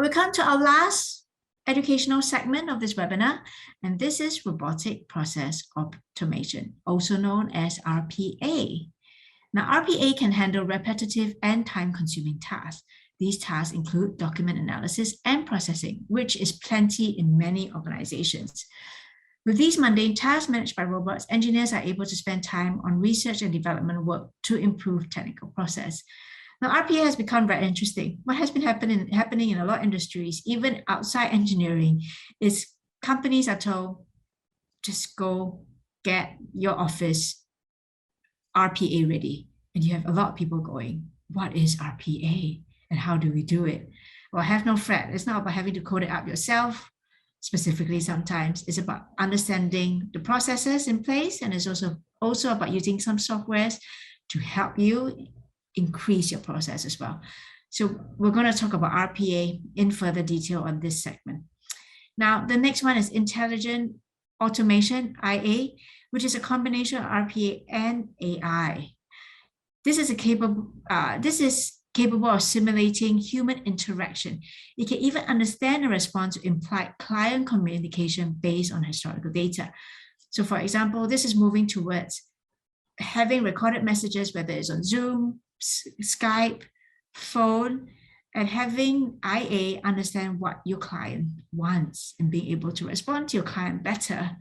we come to our last educational segment of this webinar, and this is Robotic Process Automation, also known as RPA. Now, RPA can handle repetitive and time-consuming tasks. These tasks include document analysis and processing, which is plenty in many organizations. With these mundane tasks managed by robots, engineers are able to spend time on research and development work to improve technical process. Now, RPA has become very interesting. What has been happening in a lot of industries, even outside engineering, is companies are told, just go get your office RPA ready. And you have a lot of people going, what is RPA and how do we do it? Well, have no fret. It's not about having to code it up yourself. Specifically, sometimes it's about understanding the processes in place, and it's also about using some softwares to help you increase your process as well. So we're going to talk about RPA in further detail on this segment. Now, the next one is Intelligent Automation, IA, which is a combination of RPA and AI. This is capable of simulating human interaction. It can even understand and respond to implied client communication based on historical data. So for example, this is moving towards having recorded messages, whether it's on Zoom, Skype, phone, and having IA understand what your client wants and being able to respond to your client better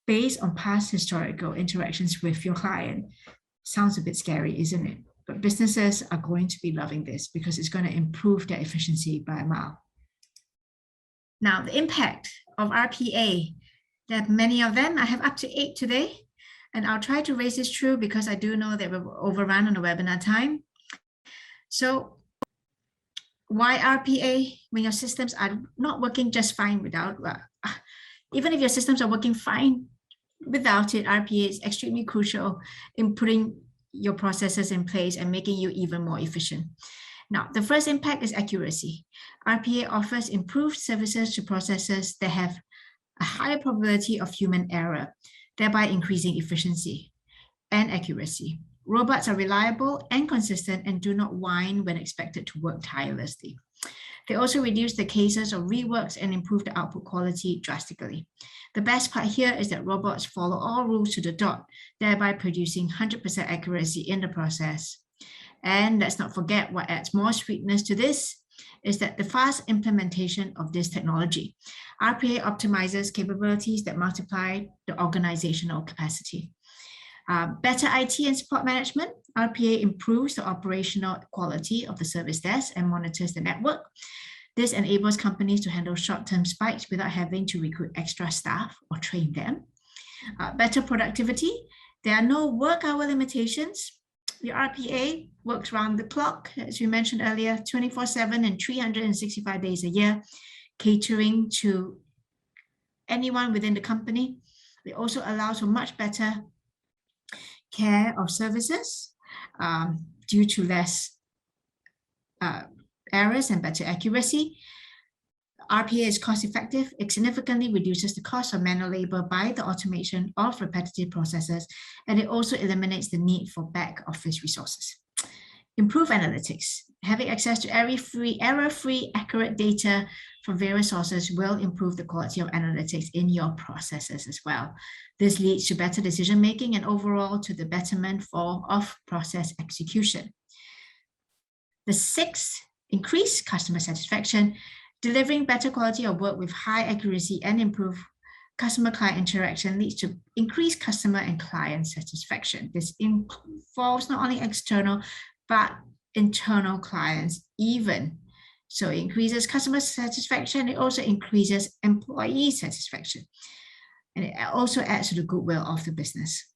based on past historical interactions with your client. Sounds a bit scary, isn't it? But businesses are going to be loving this because it's going to improve their efficiency by a mile. Now, the impact of RPA, there are many of them. I have up to 8 today, and I'll try to race this through because I do know that we've overrun on the webinar time. So why RPA when your systems are not working just fine without, even if your systems are working fine without it, RPA is extremely crucial in putting your processes in place and making you even more efficient. Now, the first impact is accuracy. RPA offers improved services to processes that have a higher probability of human error, thereby increasing efficiency and accuracy. Robots are reliable and consistent and do not whine when expected to work tirelessly. They also reduce the cases of reworks and improve the output quality drastically. The best part here is that robots follow all rules to the dot, thereby producing 100% accuracy in the process. And let's not forget what adds more sweetness to this is that the fast implementation of this technology. RPA optimizes capabilities that multiply the organizational capacity. Better IT and support management. RPA improves the operational quality of the service desk and monitors the network. This enables companies to handle short-term spikes without having to recruit extra staff or train them. Better productivity. There are no work hour limitations. The RPA works round the clock, as we mentioned earlier, 24/7 and 365 days a year, catering to anyone within the company. It also allows for much better care of services due to less errors and better accuracy. RPA is cost effective. It significantly reduces the cost of manual labor by the automation of repetitive processes, and it also eliminates the need for back office resources. Improve analytics. Having access to error-free, accurate data from various sources will improve the quality of analytics in your processes as well. This leads to better decision-making and overall to the betterment of process execution. The 6th, increase customer satisfaction. Delivering better quality of work with high accuracy and improved customer-client interaction leads to increased customer and client satisfaction. This involves not only external, but internal clients even. So it increases customer satisfaction. It also increases employee satisfaction. And it also adds to the goodwill of the business.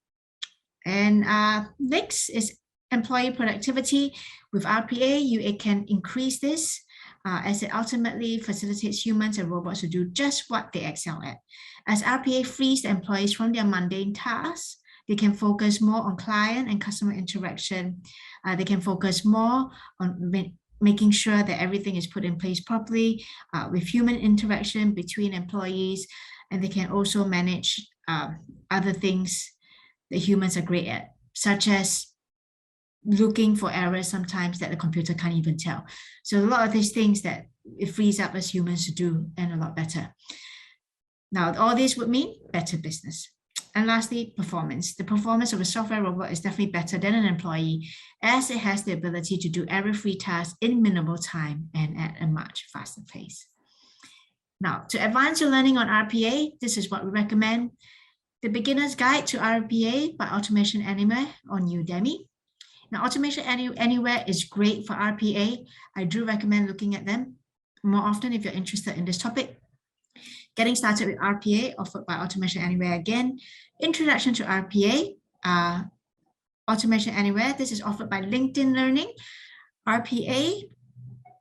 And next is employee productivity. With RPA, it can increase this as it ultimately facilitates humans and robots to do just what they excel at. As RPA frees the employees from their mundane tasks, they can focus more on client and customer interaction. They can focus more on making sure that everything is put in place properly with human interaction between employees, and they can also manage other things that humans are great at, such as looking for errors sometimes that the computer can't even tell. So a lot of these things that it frees up us humans to do and a lot better. Now, all this would mean better business. And lastly, performance. The performance of a software robot is definitely better than an employee, as it has the ability to do error-free tasks in minimal time and at a much faster pace. Now, to advance your learning on RPA, this is what we recommend. The Beginner's Guide to RPA by Automation Anywhere on Udemy. Now, Automation Anywhere is great for RPA. I do recommend looking at them more often if you're interested in this topic. Getting Started with RPA, offered by Automation Anywhere again. Introduction to RPA, Automation Anywhere. This is offered by LinkedIn Learning. RPA,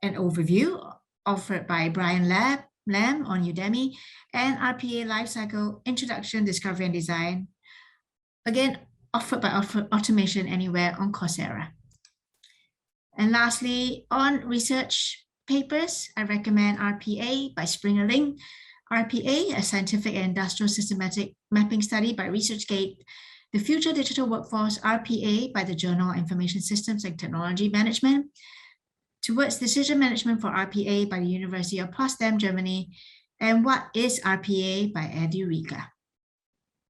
an overview, offered by Brian Lam on Udemy. And RPA Lifecycle, Introduction, Discovery and Design. Again, offered by Automation Anywhere on Coursera. And lastly, on research papers, I recommend RPA by Springerling. RPA, a scientific and industrial systematic mapping study by ResearchGate. The Future Digital Workforce, RPA, by the Journal of Information Systems and Technology Management. Towards Decision Management for RPA by the University of Potsdam, Germany. And What is RPA by Edu Riga.